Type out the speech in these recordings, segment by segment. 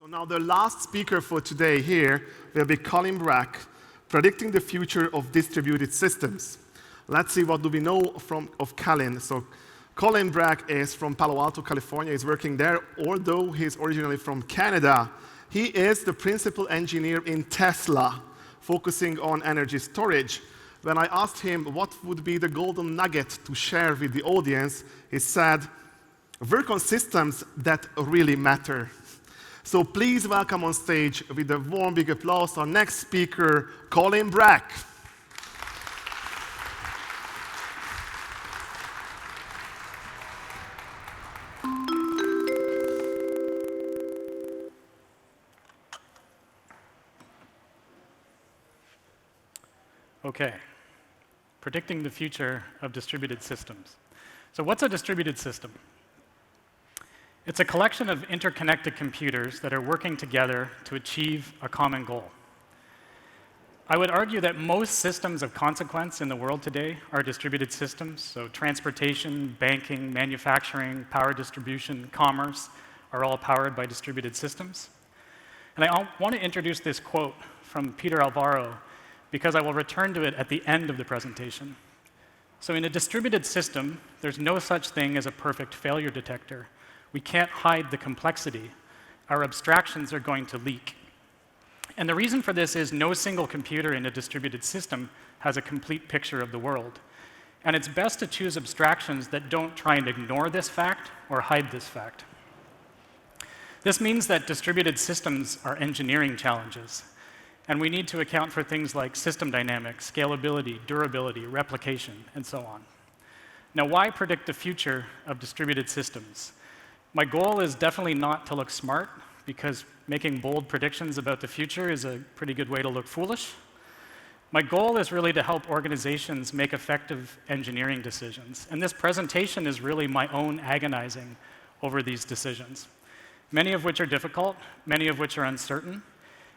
Now the last speaker for today here will be Colin Breck, predicting the future of distributed systems. Let's see what do we know of Colin. So Colin Breck is from Palo Alto, California. He's working there, although he's originally from Canada. He is the principal engineer in Tesla, focusing on energy storage. When I asked him what would be the golden nugget to share with the audience, he said, work on systems that really matter. So please welcome on stage with a warm big applause our next speaker, Colin Breck. Okay, predicting the future of distributed systems. So what's a distributed system? It's a collection of interconnected computers that are working together to achieve a common goal. I would argue that most systems of consequence in the world today are distributed systems. So transportation, banking, manufacturing, power distribution, commerce are all powered by distributed systems. And I want to introduce this quote from Peter Alvaro because I will return to it at the end of the presentation. So in a distributed system, there's no such thing as a perfect failure detector. We can't hide the complexity. Our abstractions are going to leak. And the reason for this is no single computer in a distributed system has a complete picture of the world. And it's best to choose abstractions that don't try and ignore this fact or hide this fact. This means that distributed systems are engineering challenges. And we need to account for things like system dynamics, scalability, durability, replication, and so on. Now, why predict the future of distributed systems? My goal is definitely not to look smart, because making bold predictions about the future is a pretty good way to look foolish. My goal is really to help organizations make effective engineering decisions. And this presentation is really my own agonizing over these decisions, many of which are difficult, many of which are uncertain.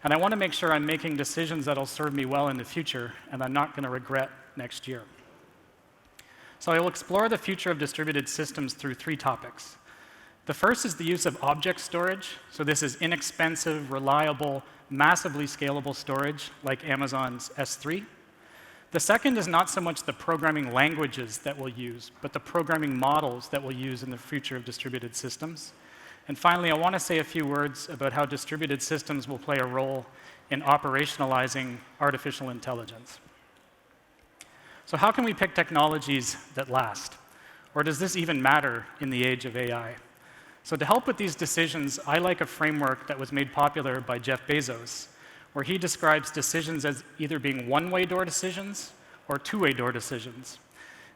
And I want to make sure I'm making decisions that'll serve me well in the future and I'm not going to regret next year. So I will explore the future of distributed systems through 3 topics. The first is the use of object storage. So this is inexpensive, reliable, massively scalable storage like Amazon's S3. The second is not so much the programming languages that we'll use, but the programming models that we'll use in the future of distributed systems. And finally, I want to say a few words about how distributed systems will play a role in operationalizing artificial intelligence. So how can we pick technologies that last? Or does this even matter in the age of AI? So to help with these decisions, I like a framework that was made popular by Jeff Bezos, where he describes decisions as either being one-way door decisions or two-way door decisions.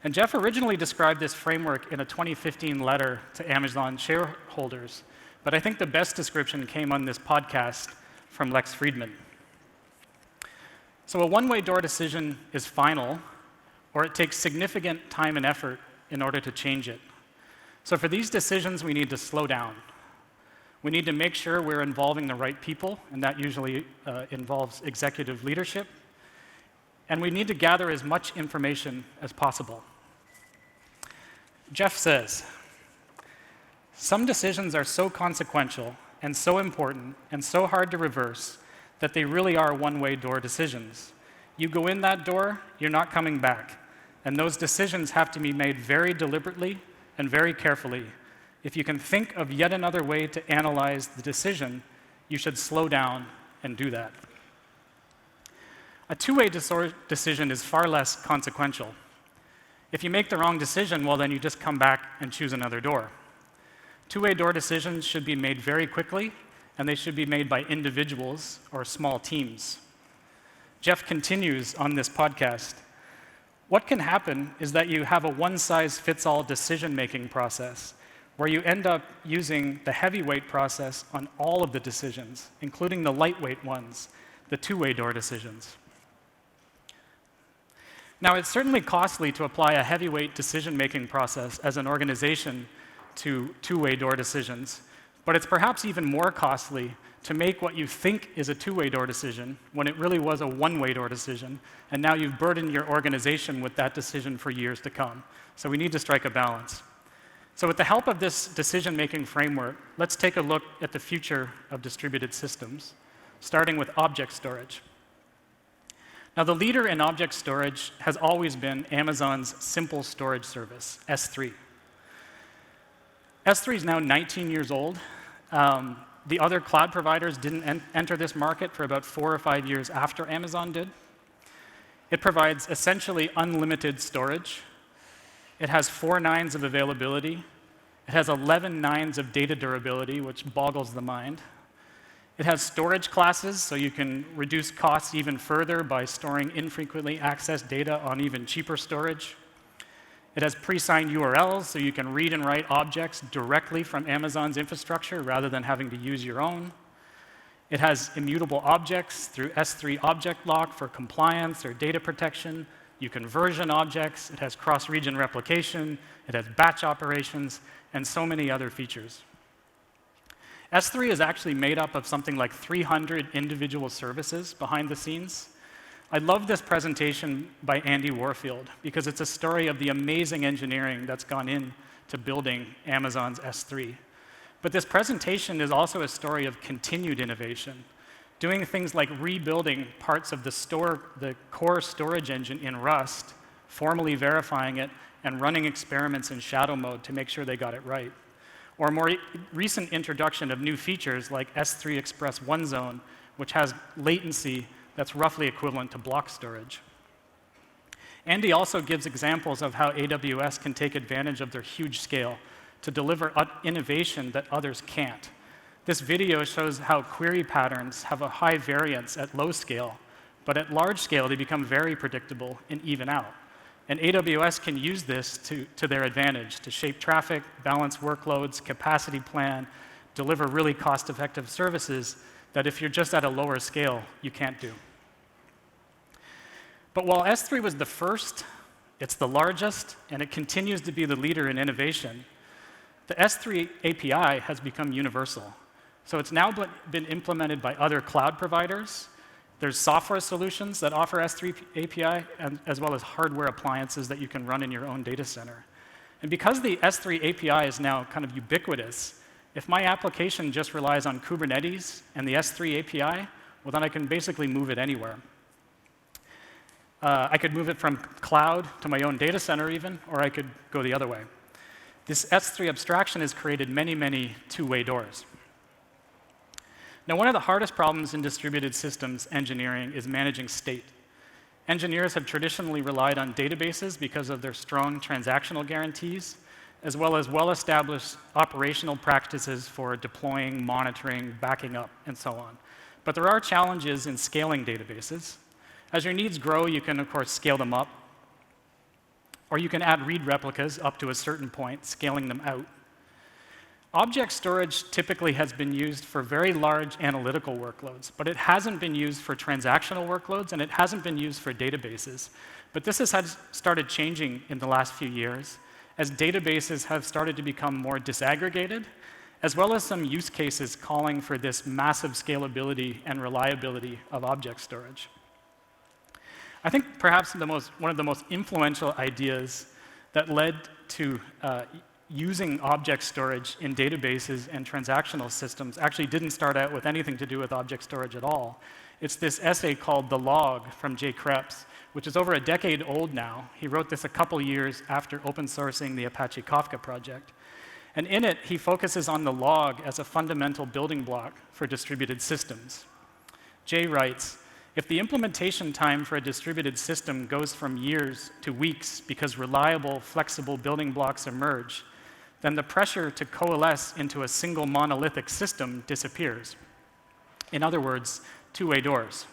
And Jeff originally described this framework in a 2015 letter to Amazon shareholders, but I think the best description came on this podcast from Lex Friedman. So a one-way door decision is final, or it takes significant time and effort in order to change it. So for these decisions, we need to slow down. We need to make sure we're involving the right people, and that usually involves executive leadership. And we need to gather as much information as possible. Jeff says, some decisions are so consequential and so important and so hard to reverse that they really are one-way door decisions. You go in that door, you're not coming back. And those decisions have to be made very deliberately and very carefully. If you can think of yet another way to analyze the decision, you should slow down and do that. A two-way decision is far less consequential. If you make the wrong decision, well, then you just come back and choose another door. Two-way door decisions should be made very quickly, and they should be made by individuals or small teams. Jeff continues on this podcast. What can happen is that you have a one-size-fits-all decision-making process where you end up using the heavyweight process on all of the decisions, including the lightweight ones, the two-way door decisions. Now, it's certainly costly to apply a heavyweight decision-making process as an organization to two-way door decisions, but it's perhaps even more costly to make what you think is a two-way door decision when it really was a one-way door decision, and now you've burdened your organization with that decision for years to come. So we need to strike a balance. So with the help of this decision-making framework, let's take a look at the future of distributed systems, starting with object storage. Now, the leader in object storage has always been Amazon's simple storage service, S3. S3 is now 19 years old. The other cloud providers didn't enter this market for about 4 or 5 years after Amazon did. It provides essentially unlimited storage. It has 4 nines of availability. It has 11 nines of data durability, which boggles the mind. It has storage classes, so you can reduce costs even further by storing infrequently accessed data on even cheaper storage. It has pre-signed URLs, so you can read and write objects directly from Amazon's infrastructure rather than having to use your own. It has immutable objects through S3 Object Lock for compliance or data protection. You can version objects. It has cross-region replication. It has batch operations, and so many other features. S3 is actually made up of something like 300 individual services behind the scenes. I love this presentation by Andy Warfield because it's a story of the amazing engineering that's gone into building Amazon's S3. But this presentation is also a story of continued innovation, doing things like rebuilding parts of the core storage engine in Rust, formally verifying it, and running experiments in shadow mode to make sure they got it right. Or a more recent introduction of new features like S3 Express One Zone, which has latency that's roughly equivalent to block storage. Andy also gives examples of how AWS can take advantage of their huge scale to deliver innovation that others can't. This video shows how query patterns have a high variance at low scale, but at large scale, they become very predictable and even out. And AWS can use this to their advantage to shape traffic, balance workloads, capacity plan, deliver really cost-effective services that if you're just at a lower scale, you can't do. But while S3 was the first, it's the largest, and it continues to be the leader in innovation, the S3 API has become universal. So it's now been implemented by other cloud providers. There's software solutions that offer S3 API, as well as hardware appliances that you can run in your own data center. And because the S3 API is now kind of ubiquitous, if my application just relies on Kubernetes and the S3 API, well, then I can basically move it anywhere. I could move it from cloud to my own data center even, or I could go the other way. This S3 abstraction has created many, many two-way doors. Now, one of the hardest problems in distributed systems engineering is managing state. Engineers have traditionally relied on databases because of their strong transactional guarantees, as well as well-established operational practices for deploying, monitoring, backing up, and so on. But there are challenges in scaling databases. As your needs grow, you can, of course, scale them up, or you can add read replicas up to a certain point, scaling them out. Object storage typically has been used for very large analytical workloads, but it hasn't been used for transactional workloads, and it hasn't been used for databases. But this has started changing in the last few years, as databases have started to become more disaggregated, as well as some use cases calling for this massive scalability and reliability of object storage. I think perhaps one of the most influential ideas that led to using object storage in databases and transactional systems actually didn't start out with anything to do with object storage at all. It's this essay called The Log from Jay Krebs, which is over a decade old now. He wrote this a couple years after open sourcing the Apache Kafka project. And in it, he focuses on the log as a fundamental building block for distributed systems. Jay writes, if the implementation time for a distributed system goes from years to weeks because reliable, flexible building blocks emerge, then the pressure to coalesce into a single monolithic system disappears. In other words, two-way doors.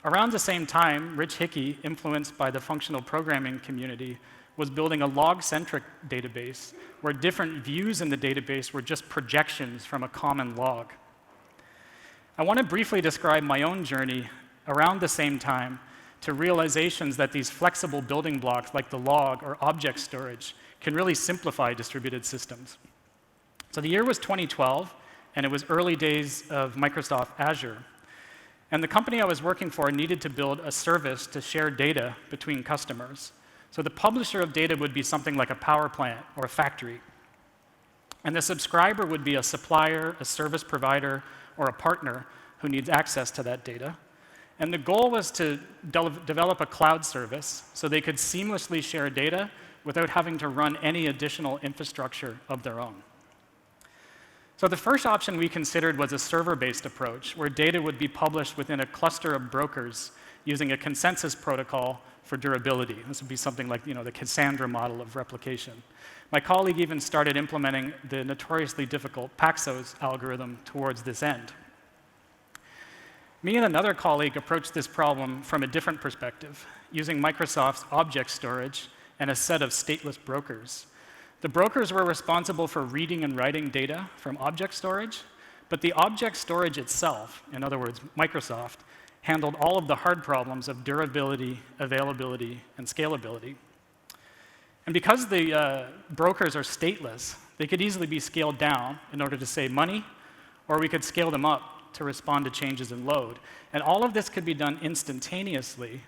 Around the same time, Rich Hickey, influenced by the functional programming community, was building a log-centric database where different views in the database were just projections from a common log. I want to briefly describe my own journey around the same time to realizations that these flexible building blocks like the log or object storage can really simplify distributed systems. So the year was 2012, and it was early days of Microsoft Azure. And the company I was working for needed to build a service to share data between customers. So the publisher of data would be something like a power plant or a factory. And the subscriber would be a supplier, a service provider, or a partner who needs access to that data. And the goal was to develop a cloud service so they could seamlessly share data without having to run any additional infrastructure of their own. So the first option we considered was a server-based approach, where data would be published within a cluster of brokers using a consensus protocol for durability. This would be something like the Cassandra model of replication. My colleague even started implementing the notoriously difficult Paxos algorithm towards this end. Me and another colleague approached this problem from a different perspective, using Microsoft's object storage and a set of stateless brokers. The brokers were responsible for reading and writing data from object storage, but the object storage itself, in other words, Microsoft, handled all of the hard problems of durability, availability, and scalability. And because the brokers are stateless, they could easily be scaled down in order to save money, or we could scale them up to respond to changes in load. And all of this could be done instantaneously,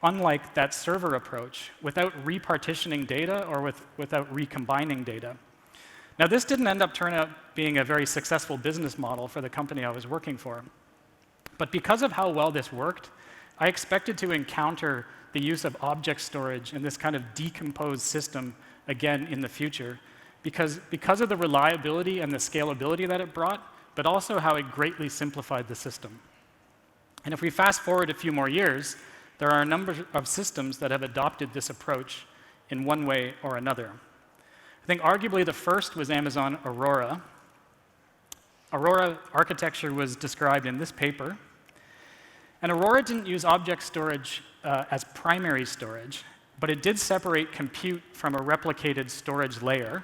unlike that server approach, without repartitioning data or without recombining data. Now, this didn't end up turning out being a very successful business model for the company I was working for. But because of how well this worked, I expected to encounter the use of object storage in this kind of decomposed system again in the future, because of the reliability and the scalability that it brought, but also how it greatly simplified the system. And if we fast forward a few more years, there are a number of systems that have adopted this approach in one way or another. I think arguably the first was Amazon Aurora. Aurora architecture was described in this paper. And Aurora didn't use object storage as primary storage, but it did separate compute from a replicated storage layer,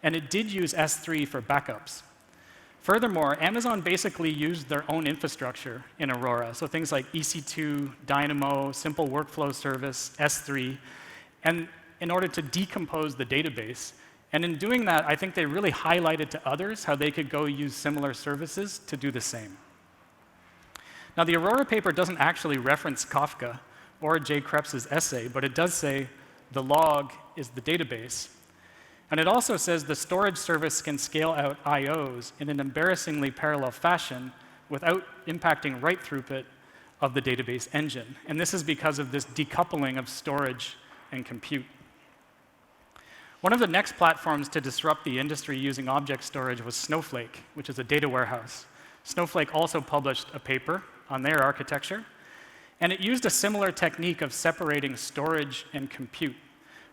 and it did use S3 for backups. Furthermore, Amazon basically used their own infrastructure in Aurora, so things like EC2, Dynamo, Simple Workflow Service, S3, and in order to decompose the database. And in doing that, I think they really highlighted to others how they could go use similar services to do the same. Now, the Aurora paper doesn't actually reference Kafka or Jay Krebs's essay, but it does say the log is the database. And it also says the storage service can scale out IOs in an embarrassingly parallel fashion without impacting write throughput of the database engine. And this is because of this decoupling of storage and compute. One of the next platforms to disrupt the industry using object storage was Snowflake, which is a data warehouse. Snowflake also published a paper on their architecture, and it used a similar technique of separating storage and compute.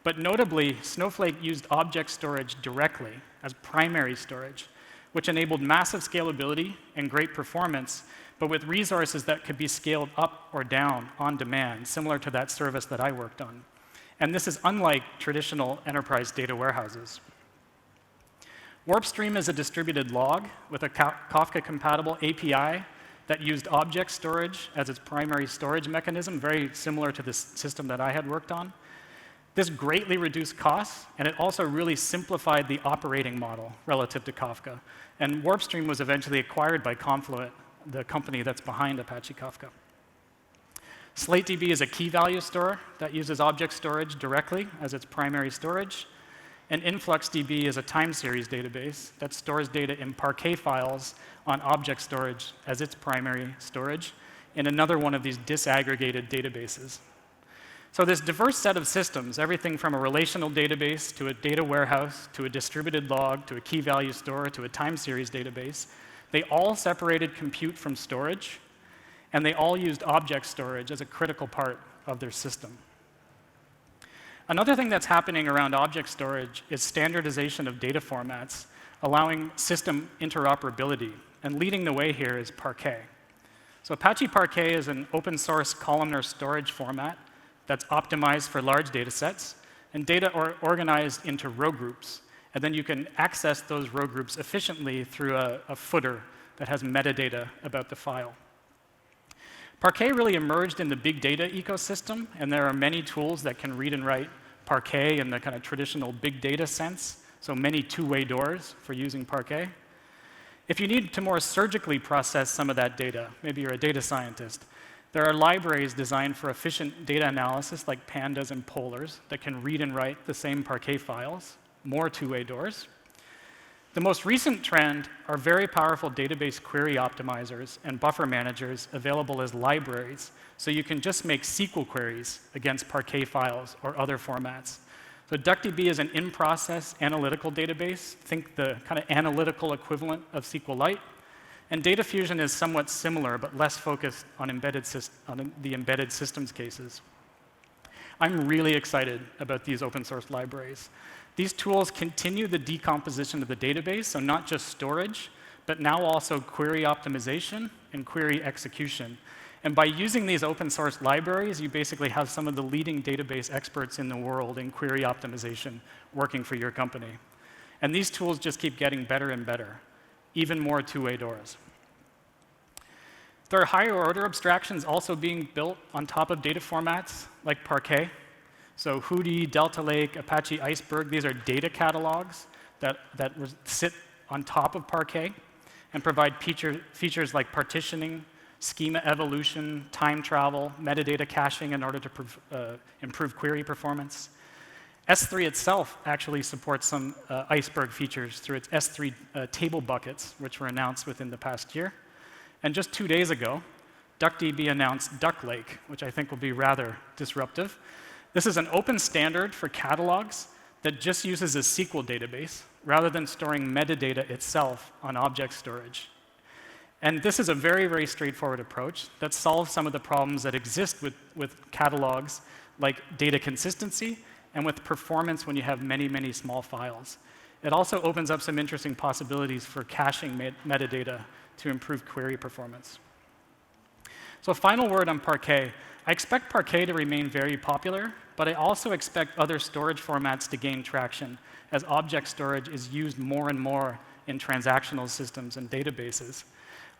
But notably, Snowflake used object storage directly as primary storage, which enabled massive scalability and great performance, but with resources that could be scaled up or down on demand, similar to that service that I worked on. And this is unlike traditional enterprise data warehouses. WarpStream is a distributed log with a Kafka-compatible API that used object storage as its primary storage mechanism, very similar to the system that I had worked on. This greatly reduced costs, and it also really simplified the operating model relative to Kafka. And WarpStream was eventually acquired by Confluent, the company that's behind Apache Kafka. SlateDB is a key-value store that uses object storage directly as its primary storage. And InfluxDB is a time series database that stores data in Parquet files on object storage as its primary storage in another one of these disaggregated databases. So this diverse set of systems, everything from a relational database to a data warehouse to a distributed log to a key-value store to a time series database, they all separated compute from storage, and they all used object storage as a critical part of their system. Another thing that's happening around object storage is standardization of data formats, allowing system interoperability. And leading the way here is Parquet. So Apache Parquet is an open source columnar storage format that's optimized for large data sets, and data are organized into row groups. And then you can access those row groups efficiently through a footer that has metadata about the file. Parquet really emerged in the big data ecosystem, and there are many tools that can read and write Parquet in the kind of traditional big data sense, so many two-way doors for using Parquet. If you need to more surgically process some of that data, maybe you're a data scientist, there are libraries designed for efficient data analysis like pandas and polars that can read and write the same Parquet files, more two-way doors. The most recent trend are very powerful database query optimizers and buffer managers available as libraries, so you can just make SQL queries against Parquet files or other formats. So DuckDB is an in-process analytical database. Think the kind of analytical equivalent of SQLite. And Data Fusion is somewhat similar, but less focused on the embedded systems cases. I'm really excited about these open source libraries. These tools continue the decomposition of the database, so not just storage, but now also query optimization and query execution. And by using these open source libraries, you basically have some of the leading database experts in the world in query optimization working for your company. And these tools just keep getting better and better, even more two-way doors. There are higher order abstractions also being built on top of data formats like Parquet. So Hudi, Delta Lake, Apache Iceberg, these are data catalogs that sit on top of Parquet and provide features like partitioning, schema evolution, time travel, metadata caching in order to improve query performance. S3 itself actually supports some Iceberg features through its S3 table buckets, which were announced within the past year. And just 2 days ago, DuckDB announced Duck Lake, which I think will be rather disruptive. This is an open standard for catalogs that just uses a SQL database rather than storing metadata itself on object storage. And this is a very, very straightforward approach that solves some of the problems that exist with catalogs, like data consistency and with performance when you have many, many small files. It also opens up some interesting possibilities for caching metadata to improve query performance. So a final word on Parquet. I expect Parquet to remain very popular, but I also expect other storage formats to gain traction as object storage is used more and more in transactional systems and databases.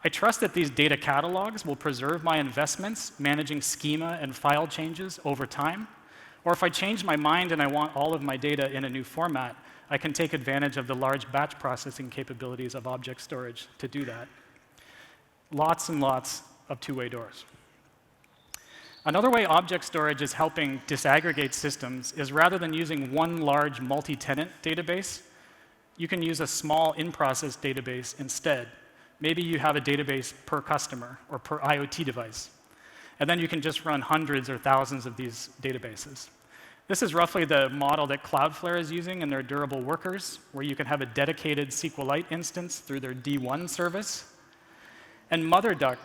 I trust that these data catalogs will preserve my investments managing schema and file changes over time. Or if I change my mind and I want all of my data in a new format, I can take advantage of the large batch processing capabilities of object storage to do that. Lots and lots of two-way doors. Another way object storage is helping disaggregate systems is rather than using one large multi-tenant database, you can use a small in-process database instead. Maybe you have a database per customer or per IoT device. And then you can just run hundreds or thousands of these databases. This is roughly the model that Cloudflare is using in their durable workers, where you can have a dedicated SQLite instance through their D1 service. And MotherDuck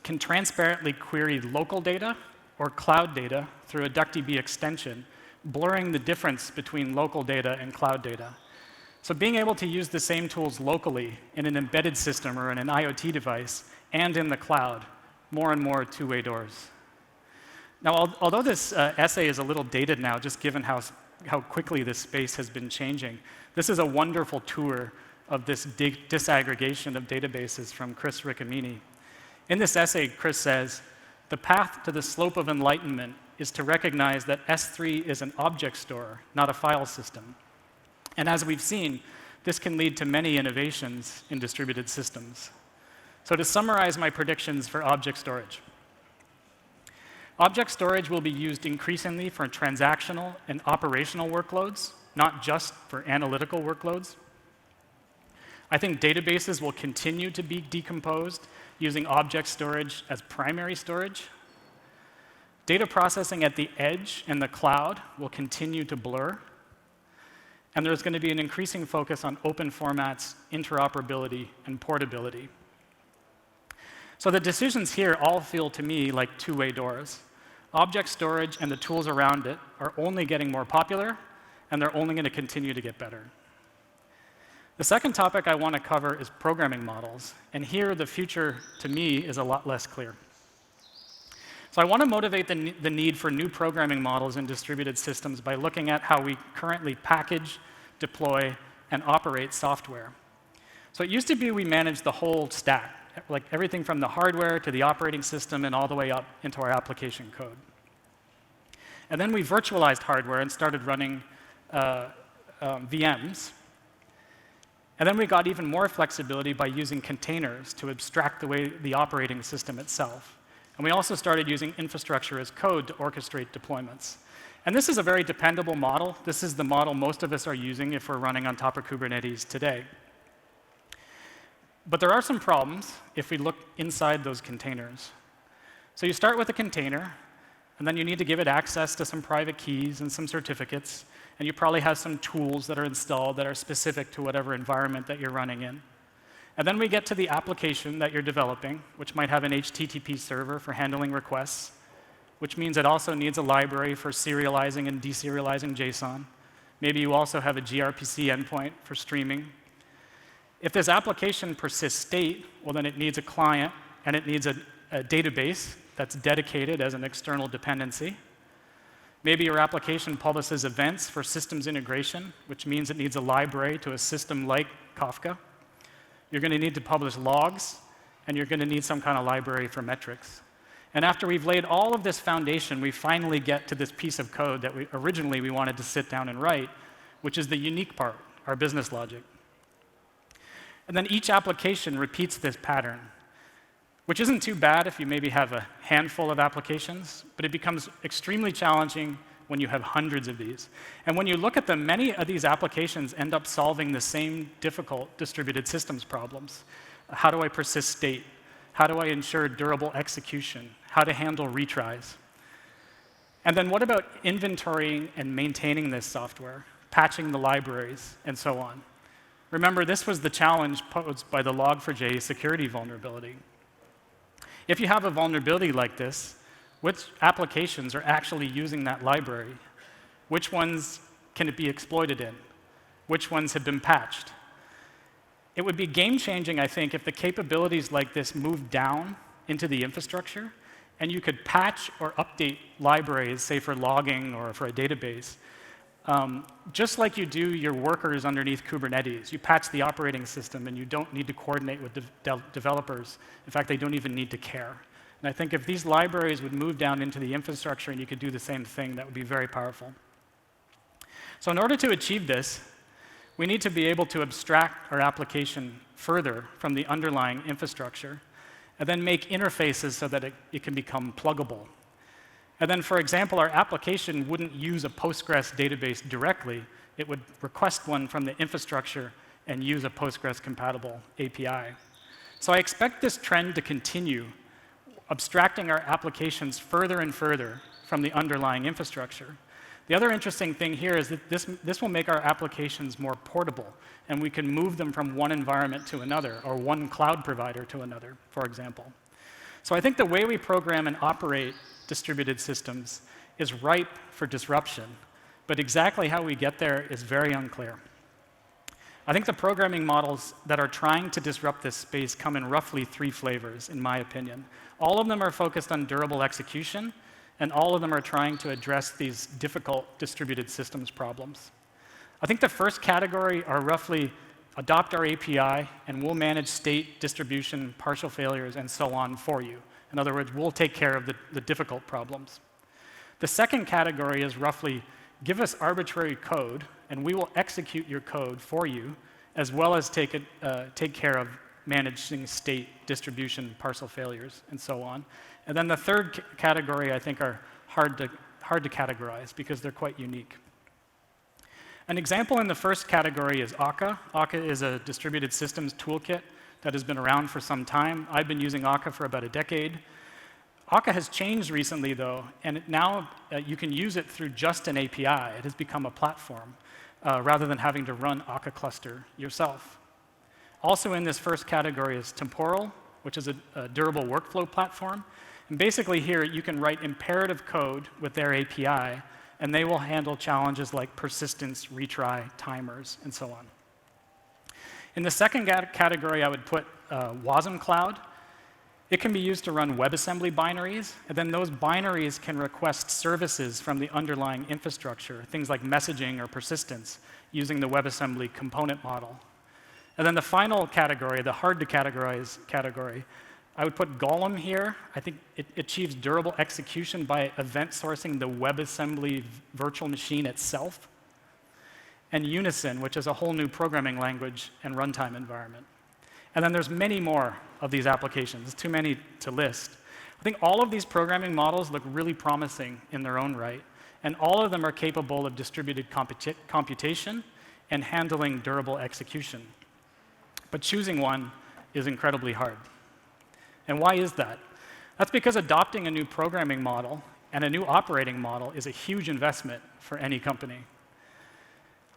can transparently query local data or cloud data through a DuckDB extension, blurring the difference between local data and cloud data. So being able to use the same tools locally in an embedded system or in an IoT device and in the cloud, more and more two-way doors. Now, although this essay is a little dated now, just given how quickly this space has been changing, this is a wonderful tour of this disaggregation of databases from Chris Riccomini. In this essay, Chris says, "The path to the slope of enlightenment is to recognize that S3 is an object store, not a file system. And as we've seen, this can lead to many innovations in distributed systems." So to summarize my predictions for object storage, object storage will be used increasingly for transactional and operational workloads, not just for analytical workloads. I think databases will continue to be decomposed using object storage as primary storage. Data processing at the edge and the cloud will continue to blur. And there's going to be an increasing focus on open formats, interoperability, and portability. So the decisions here all feel to me like two-way doors. Object storage and the tools around it are only getting more popular, and they're only going to continue to get better. The second topic I want to cover is programming models, and here the future, to me, is a lot less clear. So I want to motivate the need for new programming models in distributed systems by looking at how we currently package, deploy, and operate software. So it used to be we managed the whole stack, like everything from the hardware to the operating system and all the way up into our application code. And then we virtualized hardware and started running VMs. And then we got even more flexibility by using containers to abstract the operating system itself. And we also started using infrastructure as code to orchestrate deployments. And this is a very dependable model. This is the model most of us are using if we're running on top of Kubernetes today. But there are some problems if we look inside those containers. So you start with a container, and then you need to give it access to some private keys and some certificates, and you probably have some tools that are installed that are specific to whatever environment that you're running in. And then we get to the application that you're developing, which might have an HTTP server for handling requests, which means it also needs a library for serializing and deserializing JSON. Maybe you also have a gRPC endpoint for streaming. If this application persists state, well, then it needs a client, and it needs a database that's dedicated as an external dependency. Maybe your application publishes events for systems integration, which means it needs a library to a system like Kafka. You're going to need to publish logs, and you're going to need some kind of library for metrics. And after we've laid all of this foundation, we finally get to this piece of code that originally we wanted to sit down and write, which is the unique part, our business logic. And then each application repeats this pattern, which isn't too bad if you maybe have a handful of applications, but it becomes extremely challenging when you have hundreds of these. And when you look at them, many of these applications end up solving the same difficult distributed systems problems. How do I persist state? How do I ensure durable execution? How to handle retries? And then what about inventorying and maintaining this software, patching the libraries, and so on? Remember, this was the challenge posed by the Log4j security vulnerability. If you have a vulnerability like this, which applications are actually using that library? Which ones can it be exploited in? Which ones have been patched? It would be game-changing, I think, if the capabilities like this moved down into the infrastructure, and you could patch or update libraries, say for logging or for a database, just like you do your workers underneath Kubernetes. You patch the operating system, and you don't need to coordinate with developers. In fact, they don't even need to care. And I think if these libraries would move down into the infrastructure and you could do the same thing, that would be very powerful. So in order to achieve this, we need to be able to abstract our application further from the underlying infrastructure, and then make interfaces so that it can become pluggable. And then, for example, our application wouldn't use a Postgres database directly. It would request one from the infrastructure and use a Postgres-compatible API. So I expect this trend to continue, abstracting our applications further and further from the underlying infrastructure. The other interesting thing here is that this will make our applications more portable, and we can move them from one environment to another, or one cloud provider to another, for example. So I think the way we program and operate distributed systems is ripe for disruption, but exactly how we get there is very unclear. I think the programming models that are trying to disrupt this space come in roughly 3 flavors, in my opinion. All of them are focused on durable execution, and all of them are trying to address these difficult distributed systems problems. I think the first category are roughly adopt our API, and we'll manage state, distribution, partial failures, and so on for you. In other words, we'll take care of the difficult problems. The second category is roughly give us arbitrary code, and we will execute your code for you, as well as take care of managing state, distribution, partial failures, and so on. And then the third category, I think, are hard to categorize because they're quite unique. An example in the first category is Akka. Akka is a distributed systems toolkit that has been around for some time. I've been using Akka for about a decade. Akka has changed recently, though, and now you can use it through just an API. It has become a platform rather than having to run Akka cluster yourself. Also in this first category is Temporal, which is a durable workflow platform. And basically here, you can write imperative code with their API, and they will handle challenges like persistence, retry, timers, and so on. In the second category, I would put Wasm Cloud. It can be used to run WebAssembly binaries, and then those binaries can request services from the underlying infrastructure, things like messaging or persistence, using the WebAssembly component model. And then the final category, the hard to categorize category, I would put Golem here. I think it achieves durable execution by event sourcing the WebAssembly virtual machine itself. And Unison, which is a whole new programming language and runtime environment. And then there's many more of these applications, too many to list. I think all of these programming models look really promising in their own right, and all of them are capable of distributed computation and handling durable execution. But choosing one is incredibly hard. And why is that? That's because adopting a new programming model and a new operating model is a huge investment for any company.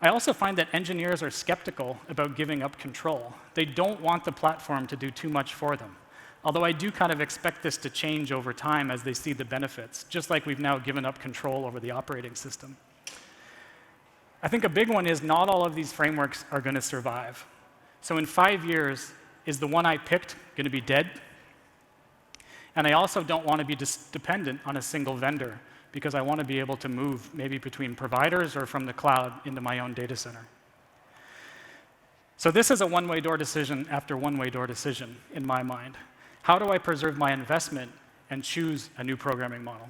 I also find that engineers are skeptical about giving up control. They don't want the platform to do too much for them. Although I do kind of expect this to change over time as they see the benefits, just like we've now given up control over the operating system. I think a big one is not all of these frameworks are going to survive. So in 5 years, is the one I picked going to be dead? And I also don't want to be dependent on a single vendor, because I want to be able to move maybe between providers or from the cloud into my own data center. So this is a one-way door decision after one-way door decision in my mind. How do I preserve my investment and choose a new programming model?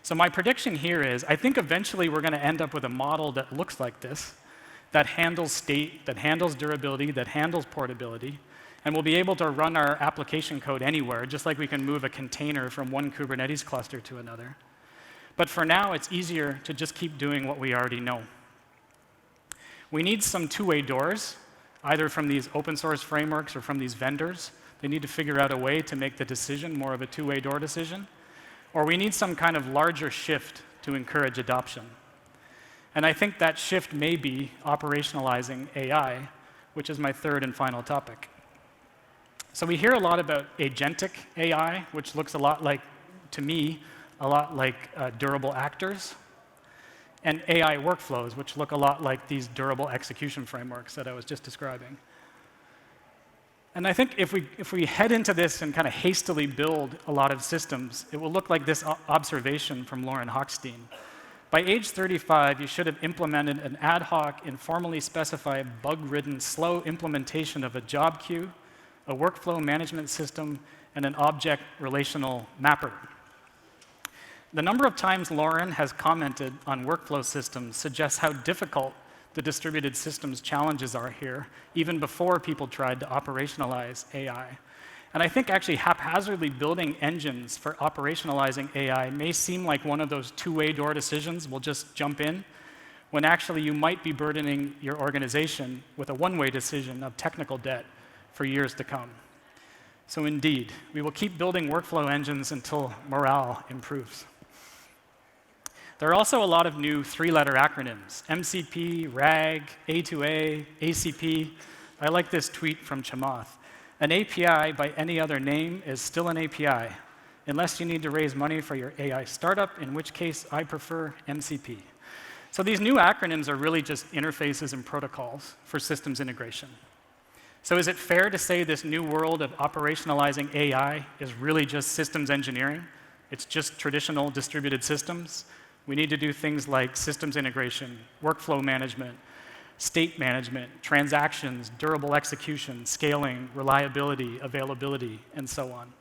So my prediction here is, I think eventually we're going to end up with a model that looks like this, that handles state, that handles durability, that handles portability, and we'll be able to run our application code anywhere, just like we can move a container from one Kubernetes cluster to another. But for now, it's easier to just keep doing what we already know. We need some two-way doors, either from these open source frameworks or from these vendors. They need to figure out a way to make the decision more of a two-way door decision. Or we need some kind of larger shift to encourage adoption. And I think that shift may be operationalizing AI, which is my third and final topic. So we hear a lot about agentic AI, which looks a lot like, to me, a lot like durable actors, and AI workflows, which look a lot like these durable execution frameworks that I was just describing. And I think if we head into this and kind of hastily build a lot of systems, it will look like this observation from Lauren Hochstein. By age 35, you should have implemented an ad hoc, informally specified, bug-ridden, slow implementation of a job queue, a workflow management system, and an object relational mapper. The number of times Lauren has commented on workflow systems suggests how difficult the distributed systems challenges are here, even before people tried to operationalize AI. And I think actually haphazardly building engines for operationalizing AI may seem like one of those two-way door decisions. We'll just jump in, when actually you might be burdening your organization with a one-way decision of technical debt for years to come. So indeed, we will keep building workflow engines until morale improves. There are also a lot of new three-letter acronyms: MCP, RAG, A2A, ACP. I like this tweet from Chamath. An API by any other name is still an API, unless you need to raise money for your AI startup, in which case I prefer MCP. So these new acronyms are really just interfaces and protocols for systems integration. So is it fair to say this new world of operationalizing AI is really just systems engineering? It's just traditional distributed systems? We need to do things like systems integration, workflow management, state management, transactions, durable execution, scaling, reliability, availability, and so on.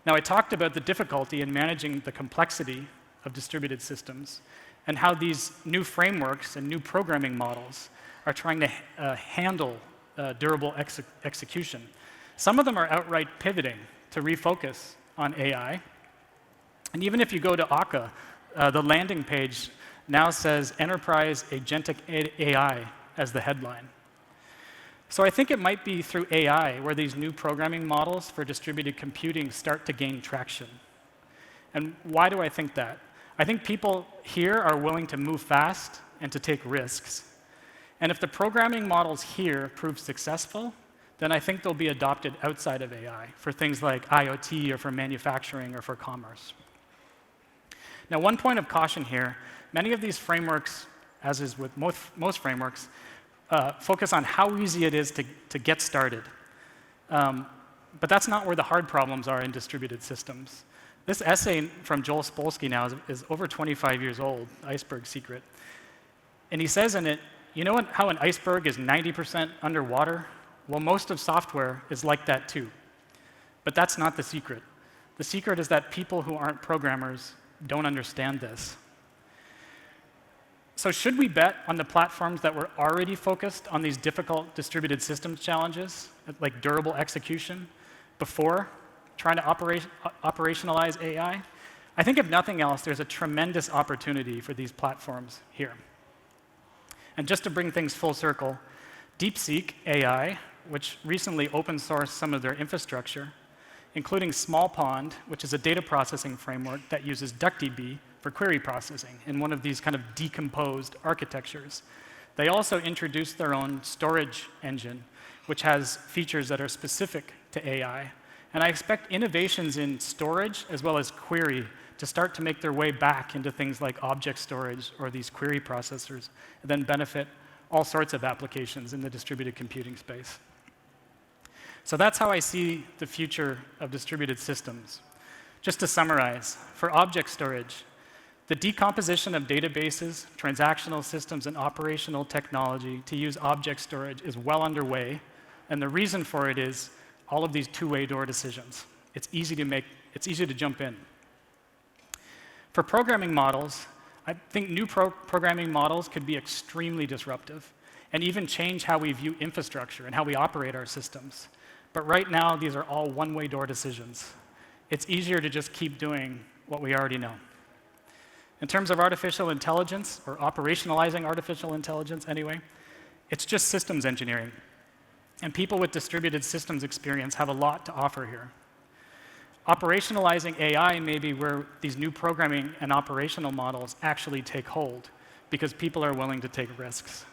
Now, I talked about the difficulty in managing the complexity of distributed systems and how these new frameworks and new programming models are trying to handle durable execution. Some of them are outright pivoting to refocus on AI. And even if you go to Akka, the landing page now says Enterprise Agentic AI as the headline. So I think it might be through AI where these new programming models for distributed computing start to gain traction. And why do I think that? I think people here are willing to move fast and to take risks. And if the programming models here prove successful, then I think they'll be adopted outside of AI for things like IoT or for manufacturing or for commerce. Now, one point of caution here, many of these frameworks, as is with most frameworks, focus on how easy it is to get started. But that's not where the hard problems are in distributed systems. This essay from Joel Spolsky now is over 25 years old, Iceberg Secret. And he says in it, you know how an iceberg is 90% underwater? Well, most of software is like that too. But that's not the secret. The secret is that people who aren't programmers don't understand this. So should we bet on the platforms that were already focused on these difficult distributed systems challenges, like durable execution, before trying to operationalize AI? I think if nothing else, there's a tremendous opportunity for these platforms here. And just to bring things full circle, DeepSeek AI, which recently open sourced some of their infrastructure, including Small Pond, which is a data processing framework that uses DuckDB for query processing in one of these kind of decomposed architectures. They also introduced their own storage engine, which has features that are specific to AI. And I expect innovations in storage as well as query to start to make their way back into things like object storage or these query processors, and then benefit all sorts of applications in the distributed computing space. So that's how I see the future of distributed systems. Just to summarize, for object storage, the decomposition of databases, transactional systems, and operational technology to use object storage is well underway, and the reason for it is all of these two-way door decisions. It's easy to jump in. For programming models, I think new programming models could be extremely disruptive and even change how we view infrastructure and how we operate our systems. But right now, these are all one-way door decisions. It's easier to just keep doing what we already know. In terms of artificial intelligence, or operationalizing artificial intelligence anyway, it's just systems engineering. And people with distributed systems experience have a lot to offer here. Operationalizing AI may be where these new programming and operational models actually take hold, because people are willing to take risks.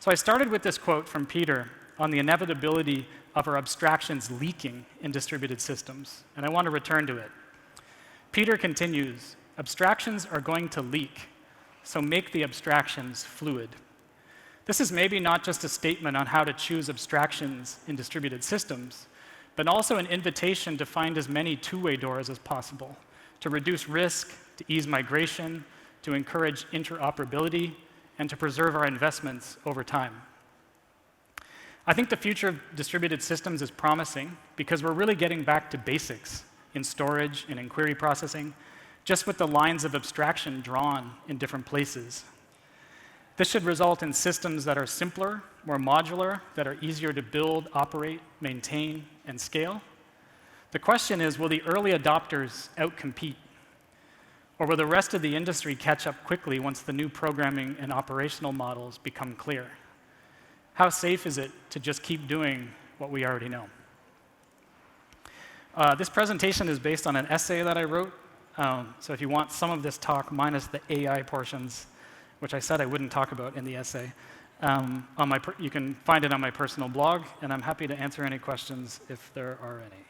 So I started with this quote from Peter on the inevitability of our abstractions leaking in distributed systems, and I want to return to it. Peter continues, abstractions are going to leak, so make the abstractions fluid. This is maybe not just a statement on how to choose abstractions in distributed systems, but also an invitation to find as many two-way doors as possible, to reduce risk, to ease migration, to encourage interoperability, and to preserve our investments over time. I think the future of distributed systems is promising because we're really getting back to basics in storage and in query processing, just with the lines of abstraction drawn in different places. This should result in systems that are simpler, more modular, that are easier to build, operate, maintain, and scale. The question is, will the early adopters outcompete? Or will the rest of the industry catch up quickly once the new programming and operational models become clear? How safe is it to just keep doing what we already know? This presentation is based on an essay that I wrote. So if you want some of this talk minus the AI portions, which I said I wouldn't talk about in the essay, you can find it on my personal blog, and I'm happy to answer any questions if there are any.